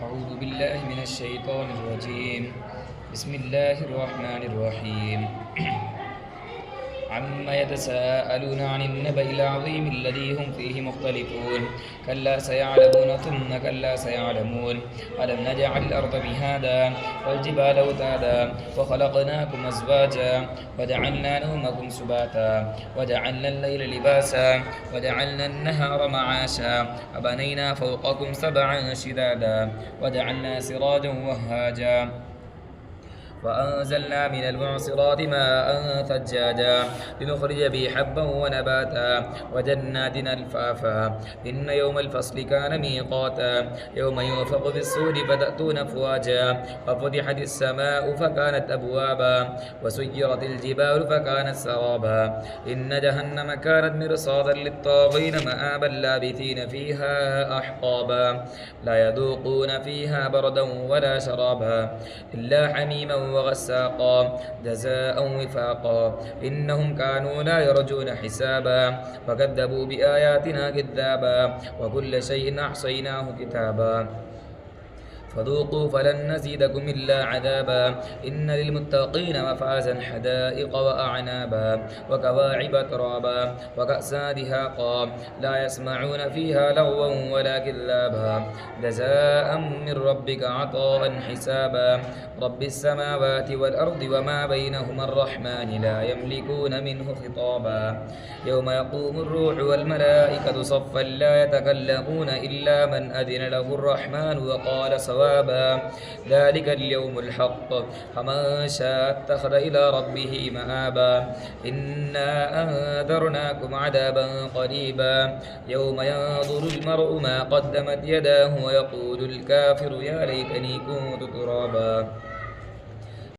أعوذ بالله من الشيطان الرجيم. بسم الله الرحمن الرحيم. عما يتساءلون عن النبأ العظيم الذي هم فيه مختلفون. كلا سيعلمون ثم كلا سيعلمون. ألم نجعل الأرض مهادا والجبال أوتادا وخلقناكم أزواجا وجعلنا نومكم سباتا وجعلنا الليل لباسا وجعلنا النهار معاشا وبنينا فوقكم سبعا شدادا وجعلنا سراجا وهاجا وأنزلنا من المعصرات ماء ثجاجا لنخرج به حبا ونباتا وجنات ألفافا إن يوم الفصل كان ميقاتا يوم ينفخ في الصور فتأتون أفواجا وفتحت السماء فكانت أبوابا وسيرت الجبال فكانت سرابا إن جهنم كانت مرصادا للطاغين مآبا لابثين فيها أحقابا لا يذوقون فيها بردا ولا شرابا إلا حميما وغساقا جزاء وفاقا إنهم كانوا لا يرجون حسابا وكذبوا بآياتنا كذابا وكل شيء أحصيناه كتابا فذوقوا فلن نزيدكم إلا عذابا إن للمتقين مفازا حدائق وأعنابا وكواعب ترابا وكأسا دهاقا لا يسمعون فيها لغوا ولا كذابا جزاء من ربك عطاء حسابا رب السماوات والأرض وما بينهما الرحمن لا يملكون منه خطابا يوم يقوم الروح والملائكة صفا لا يتكلمون إلا من أذن له الرحمن وقال صوابا ذلك اليوم الحق فمن شاء اتخذ إلى ربه مآبا إنا أنذرناكم عذابا قريبا يوم ينظر المرء ما قدمت يداه ويقول الكافر يا ليتني كنت ترابا